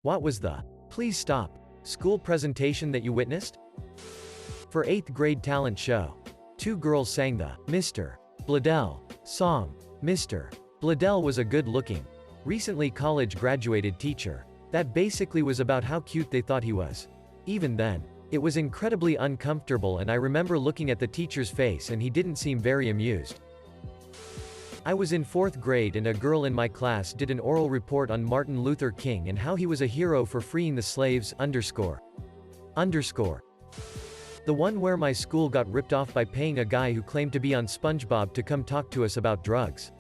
What was the "please stop" school presentation that you witnessed? For 8th grade talent show, 2 girls sang the Mr. Bladell song. Mr. Bladell was a good-looking, recently college-graduated teacher. That basically was about how cute they thought he was. Even then, it was incredibly uncomfortable, and I remember looking at the teacher's face and he didn't seem very amused. I was in 4th grade and a girl in my class did an oral report on Martin Luther King and how he was a hero for freeing the slaves, ___. The one where my school got ripped off by paying a guy who claimed to be on SpongeBob to come talk to us about drugs.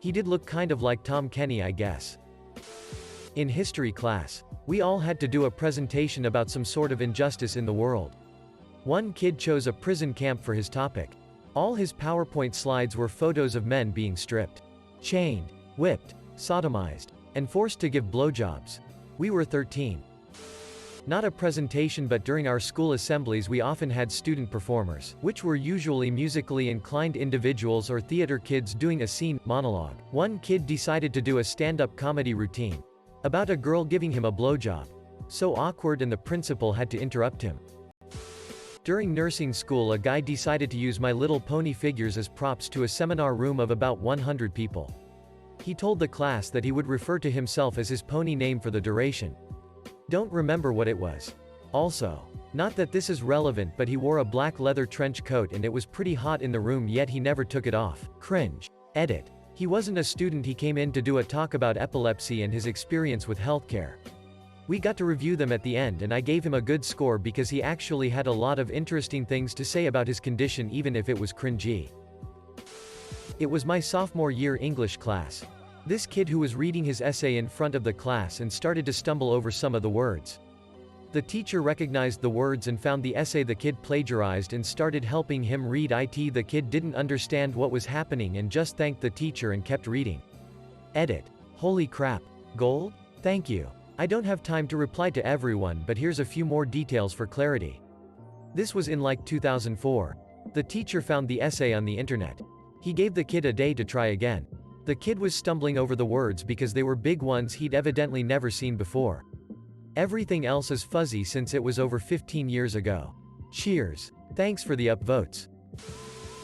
He did look kind of like Tom Kenny, I guess. In history class, we all had to do a presentation about some sort of injustice in the world. One kid chose a prison camp for his topic. All his PowerPoint slides were photos of men being stripped, chained, whipped, sodomized, and forced to give blowjobs. We were 13. Not a presentation, but during our school assemblies we often had student performers, which were usually musically inclined individuals or theater kids doing a scene monologue. One kid decided to do a stand-up comedy routine about a girl giving him a blowjob. So awkward, and the principal had to interrupt him. During nursing school, a guy decided to use My Little Pony figures as props to a seminar room of about 100 people. He told the class that he would refer to himself as his pony name for the duration. Don't remember what it was. Also, not that this is relevant, but he wore a black leather trench coat and it was pretty hot in the room, yet he never took it off. Cringe. Edit. He wasn't a student, he came in to do a talk about epilepsy and his experience with healthcare. We got to review them at the end and I gave him a good score because he actually had a lot of interesting things to say about his condition, even if it was cringy. It was my sophomore year English class. This kid who was reading his essay in front of the class and started to stumble over some of the words. The teacher recognized the words and found the essay the kid plagiarized and started helping him read it. The kid didn't understand what was happening and just thanked the teacher and kept reading. Edit. Holy crap. Gold? Thank you. I don't have time to reply to everyone, but here's a few more details for clarity. This was in like 2004. The teacher found the essay on the internet. He gave the kid a day to try again. The kid was stumbling over the words because they were big ones he'd evidently never seen before. Everything else is fuzzy since it was over 15 years ago. Cheers. Thanks for the upvotes.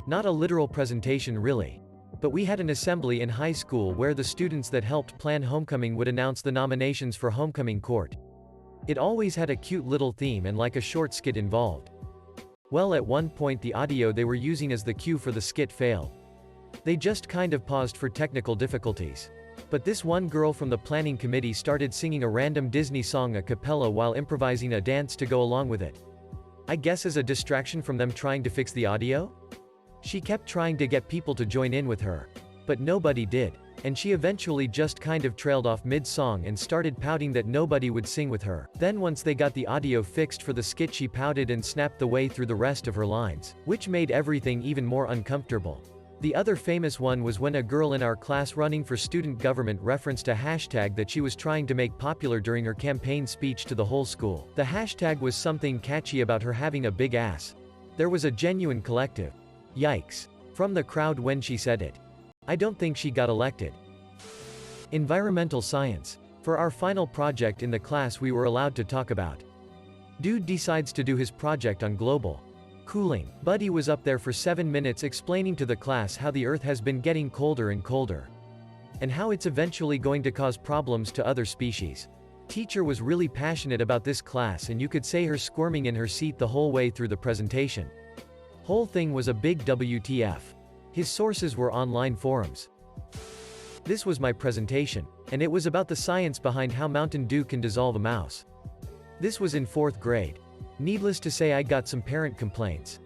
Not a literal presentation really. But we had an assembly in high school where the students that helped plan homecoming would announce the nominations for homecoming court. It always had a cute little theme and like a short skit involved. Well, at one point the audio they were using as the cue for the skit failed. They just kind of paused for technical difficulties. But this one girl from the planning committee started singing a random Disney song a cappella while improvising a dance to go along with it. I guess as a distraction from them trying to fix the audio? She kept trying to get people to join in with her. But nobody did, and she eventually just kind of trailed off mid-song and started pouting that nobody would sing with her. Then once they got the audio fixed for the skit, she pouted and snapped the way through the rest of her lines, which made everything even more uncomfortable. The other famous one was when a girl in our class running for student government referenced a hashtag that she was trying to make popular during her campaign speech to the whole school. The hashtag was something catchy about her having a big ass. There was a genuine collective "Yikes" from the crowd when she said it. I don't think she got elected. Environmental science. For our final project in the class we were allowed to talk about. Dude decides to do his project on global cooling. Buddy was up there for 7 minutes explaining to the class how the earth has been getting colder and colder. And how it's eventually going to cause problems to other species. Teacher was really passionate about this class and you could say her squirming in her seat the whole way through the presentation. Whole thing was a big WTF. His sources were online forums. This was my presentation, and it was about the science behind how Mountain Dew can dissolve a mouse. This was in 4th grade. Needless to say, I got some parent complaints.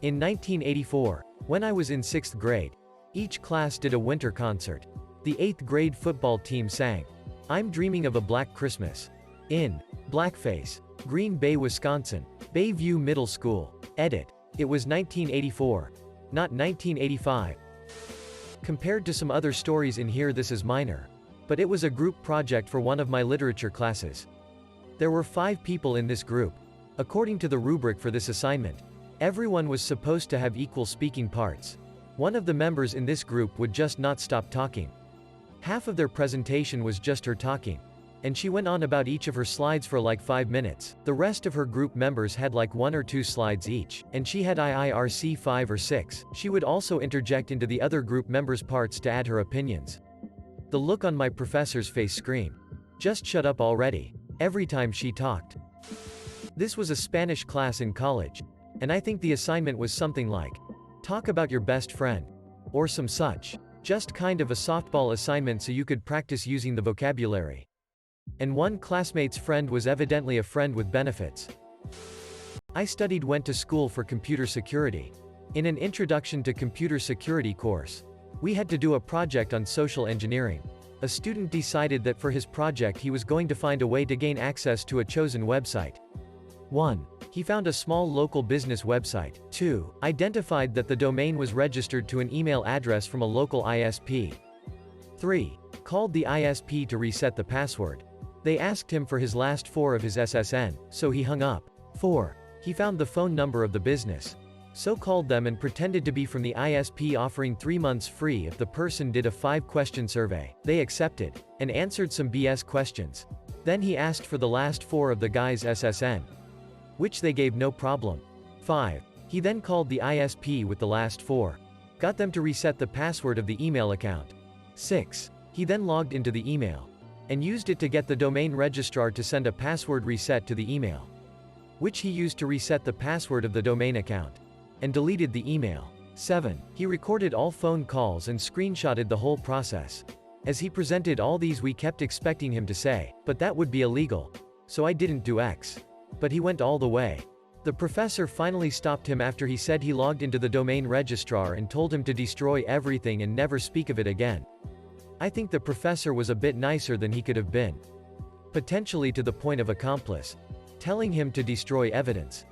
In 1984, when I was in 6th grade, each class did a winter concert. The 8th grade football team sang "I'm Dreaming of a Black Christmas" in blackface. Green Bay, Wisconsin. Bayview Middle School. Edit. It was 1984. Not 1985. Compared to some other stories in here, this is minor. But it was a group project for one of my literature classes. There were 5 people in this group. According to the rubric for this assignment, everyone was supposed to have equal speaking parts. One of the members in this group would just not stop talking. Half of their presentation was just her talking. And she went on about each of her slides for like 5 minutes. The rest of her group members had like 1 or 2 slides each, and she had IIRC 5 or 6. She would also interject into the other group members' parts to add her opinions. The look on my professor's face screamed, "Just shut up already," every time she talked. This was a Spanish class in college, and I think the assignment was something like, "Talk about your best friend," or some such. Just kind of a softball assignment so you could practice using the vocabulary. And one classmate's friend was evidently a friend with benefits. I went to school for computer security. In an Introduction to Computer Security course, we had to do a project on social engineering. A student decided that for his project he was going to find a way to gain access to a chosen website. 1. He found a small local business website. 2. Identified that the domain was registered to an email address from a local ISP. 3. Called the ISP to reset the password. They asked him for his last 4 of his SSN, so he hung up. 4. He found the phone number of the business, so called them and pretended to be from the ISP, offering 3 months free if the person did a 5-question survey. They accepted, and answered some BS questions. Then he asked for the last 4 of the guy's SSN, which they gave no problem. 5. He then called the ISP with the last 4. Got them to reset the password of the email account. 6. He then logged into the email, and used it to get the domain registrar to send a password reset to the email, which he used to reset the password of the domain account, and deleted the email. 7. He recorded all phone calls and screenshotted the whole process. As he presented all these, we kept expecting him to say, "But that would be illegal, so I didn't do X." But he went all the way. The professor finally stopped him after he said he logged into the domain registrar and told him to destroy everything and never speak of it again. I think the professor was a bit nicer than he could have been. Potentially to the point of accomplice, telling him to destroy evidence.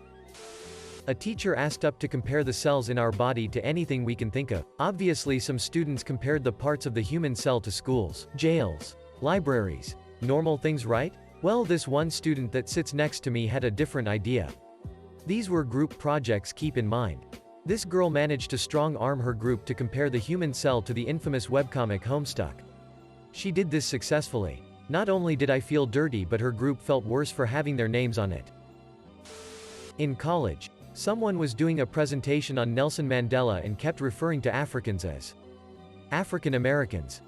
A teacher asked us to compare the cells in our body to anything we can think of. Obviously some students compared the parts of the human cell to schools, jails, libraries. Normal things, right? Well, this one student that sits next to me had a different idea. These were group projects, keep in mind. This girl managed to strong-arm her group to compare the human cell to the infamous webcomic Homestuck. She did this successfully. Not only did I feel dirty, but her group felt worse for having their names on it. In college, someone was doing a presentation on Nelson Mandela and kept referring to Africans as African Americans.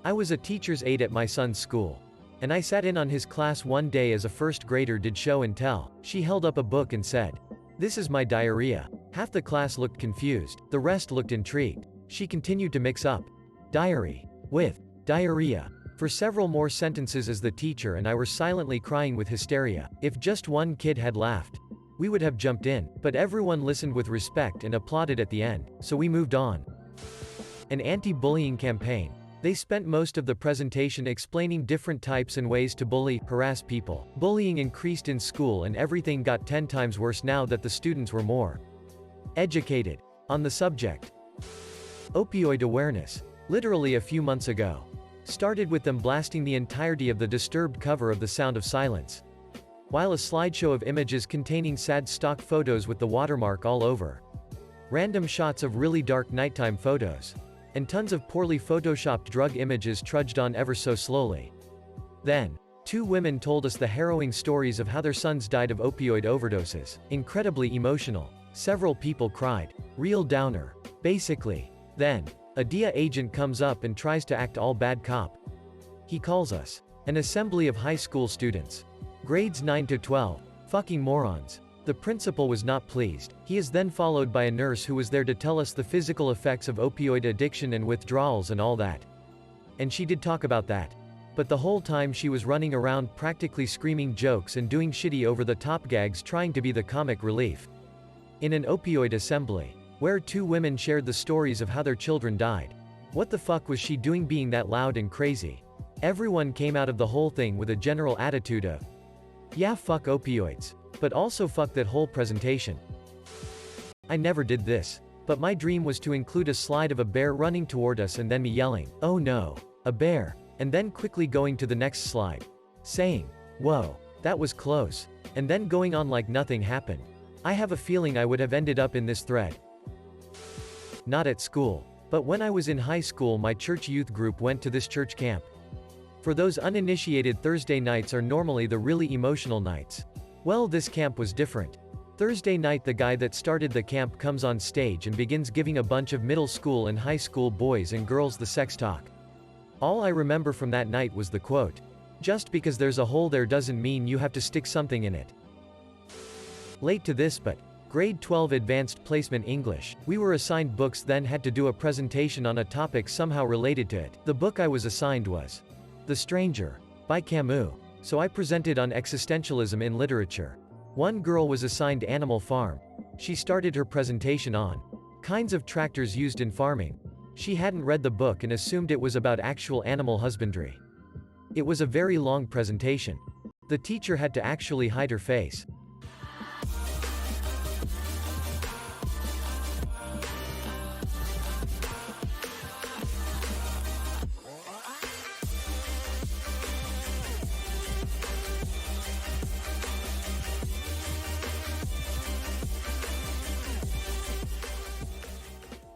I was a teacher's aide at my son's school, and I sat in on his class one day as a first grader did show and tell. She held up a book and said, "This is my diarrhea." Half the class looked confused, the rest looked intrigued. She continued to mix up diary with diarrhea for several more sentences as the teacher and I were silently crying with hysteria. If just one kid had laughed, we would have jumped in, but everyone listened with respect and applauded at the end, so we moved on. An anti-bullying campaign. They spent most of the presentation explaining different types and ways to bully, harass people. Bullying increased in school and everything got 10 times worse now that the students were more educated on the subject. Opioid awareness. Literally a few months ago. Started with them blasting the entirety of the Disturbed cover of The Sound of Silence, while a slideshow of images containing sad stock photos with the watermark all over. Random shots of really dark nighttime photos. And tons of poorly photoshopped drug images trudged on ever so slowly. Then, 2 women told us the harrowing stories of how their sons died of opioid overdoses. Incredibly emotional. Several people cried. Real downer. Basically. Then, a DEA agent comes up and tries to act all bad cop. He calls us an assembly of high school students. Grades 9 to 12. Fucking morons. The principal was not pleased. He is then followed by a nurse who was there to tell us the physical effects of opioid addiction and withdrawals and all that. And she did talk about that. But the whole time she was running around practically screaming jokes and doing shitty over-the-top gags trying to be the comic relief. In an opioid assembly, where 2 women shared the stories of how their children died. What the fuck was she doing being that loud and crazy? Everyone came out of the whole thing with a general attitude of, yeah, fuck opioids. But also fuck that whole presentation. I never did this. But my dream was to include a slide of a bear running toward us and then me yelling, "Oh no, a bear," and then quickly going to the next slide, saying, "Whoa, that was close," and then going on like nothing happened. I have a feeling I would have ended up in this thread. Not at school. But when I was in high school, my church youth group went to this church camp. For those uninitiated, Thursday nights are normally the really emotional nights. Well, this camp was different. Thursday night, the guy that started the camp comes on stage and begins giving a bunch of middle school and high school boys and girls the sex talk. All I remember from that night was the quote, "Just because there's a hole there doesn't mean you have to stick something in it." Late to this, but grade 12 advanced placement English. We were assigned books, then had to do a presentation on a topic somehow related to it. The book I was assigned was The Stranger by Camus. So I presented on existentialism in literature. One girl was assigned Animal Farm. She started her presentation on kinds of tractors used in farming. She hadn't read the book and assumed it was about actual animal husbandry. It was a very long presentation. The teacher had to actually hide her face.